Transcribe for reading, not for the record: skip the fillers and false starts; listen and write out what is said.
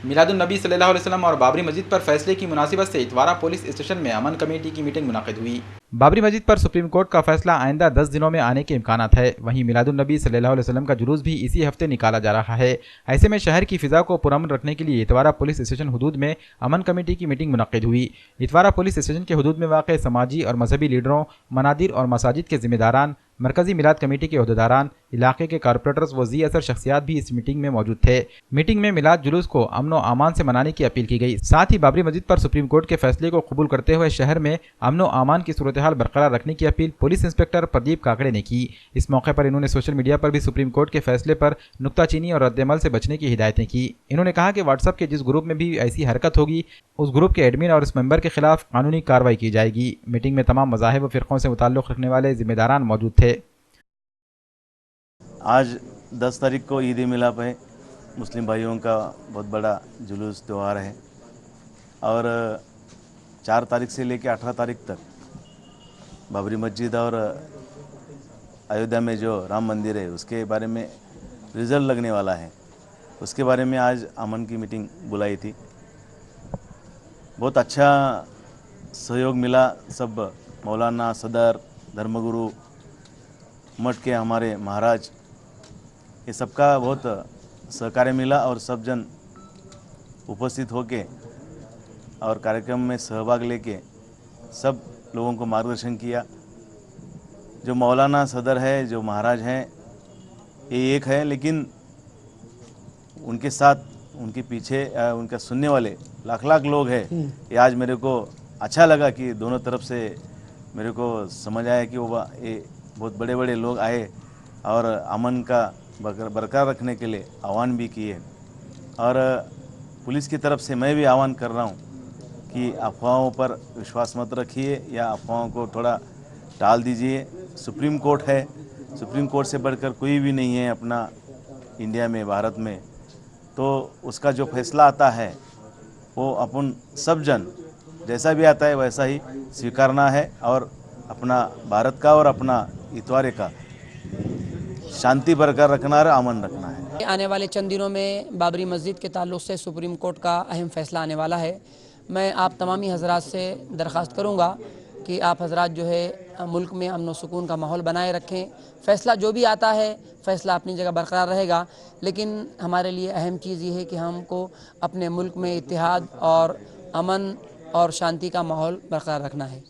मिलादुन्नबी सल्लल्लाहु अलैहि वसल्लम और बाबरी मस्जिद पर फैसले की मुनासिबत से इतवारा पुलिस स्टेशन में अमन कमेटी की मीटिंग मुनक़िद हुई। बाबरी मस्जिद पर सुप्रीम कोर्ट का फैसला आइंदा 10 दिनों में आने के इम्कानात है। वहीं मिलादुन्नबी सल्लल्लाहु अलैहि वसल्लम का जुलूस भी इसी हफ्ते निकाला जा रहा है। ऐसे में शहर की फिजा को पुरअमन रखने के लिए इतवारा पुलिस स्टेशन हुदूद में अमन कमेटी की मीटिंग मुनक़िद हुई। इतवारा पुलिस स्टेशन के हुदूद में वाक़ समाजी और मजहबी लीडरों, मनादिर और मसाजिद के जिम्मेदारान, मरकजी मिलाद कमेटी के अहदेदारान, इलाके के कारपोरेटर्स व ज़ी असर शख्सियात भी इस मीटिंग में मौजूद थे। मीटिंग में मिलाद जुलूस को अमन व अमान से मनाने की अपील की गई। साथ ही बाबरी मस्जिद पर सुप्रीम कोर्ट के फैसले को कबूल करते हुए शहर में अमन व अमान की सूरत हाल बरकरार रखने की appeal police inspector Pradeep Kakade ने की। इस मौके पर इन्होंने सोशल मीडिया पर भी सुप्रीम कोर्ट के फैसले पर नुक्ताचीनी और रद्दअमल से बचने की हिदायतें की। इन्होंने कहा कि व्हाट्सएप के जिस ग्रुप में भी ऐसी हरकत होगी उस ग्रुप के एडमिन और उस मेंबर के खिलाफ कानूनी कार्रवाई की जाएगी। मीटिंग में तमाम मज़ाहिब व फ़िरक़ों से मुताल्लिक़ रखने वाले जिम्मेदारान मौजूद थे। आज 10 तारीख को ईद मिलाप है। मुस्लिम भाइयों का बहुत बड़ा जुलूस त्यौहार है और 4 तारीख से लेकर 18 तारीख तक बाबरी मस्जिद और अयोध्या में जो राम मंदिर है उसके बारे में रिज़ल्ट लगने वाला है। उसके बारे में आज अमन की मीटिंग बुलाई थी। बहुत अच्छा सहयोग मिला। सब मौलाना, सदर, धर्मगुरु, मठ के हमारे महाराज, ये सबका बहुत सहकार्य मिला और सब जन उपस्थित होके और कार्यक्रम में सहभाग लेके सब लोगों को मार्गदर्शन किया। जो मौलाना, सदर है, जो महाराज हैं, ये एक है, लेकिन उनके साथ, उनके पीछे उनका सुनने वाले लाख लाख लोग हैं। ये आज मेरे को अच्छा लगा कि दोनों तरफ से मेरे को समझ आया कि वो ये बहुत बड़े बड़े लोग आए और अमन का बरकरार रखने के लिए आह्वान भी किए। और पुलिस की तरफ से मैं भी आह्वान कर रहा हूँ कि अफवाहों पर विश्वास मत रखिए या अफवाहों को थोड़ा टाल दीजिए। सुप्रीम कोर्ट है, सुप्रीम कोर्ट से बढ़कर कोई भी नहीं है अपना इंडिया में, भारत में। तो उसका जो फैसला आता है वो अपन सब जन जैसा भी आता है वैसा ही स्वीकारना है और अपना भारत का और अपना इतवारे का शांति बरकरार रखना और अमन रखना है। आने वाले चंद दिनों में बाबरी मस्जिद के ताल्लुक़ से सुप्रीम कोर्ट का अहम फ़ैसला आने वाला है। मैं आप तमामी हज़रात से दरख्वास्त करूँगा कि आप हज़रात जो है मुल्क में अमन व सुकून का माहौल बनाए रखें। फ़ैसला जो भी आता है, फ़ैसला अपनी जगह बरकरार रहेगा, लेकिन हमारे लिए अहम चीज़ ये है कि हमको अपने मुल्क में इत्तेहाद और अमन और शांति का माहौल बरकरार रखना है।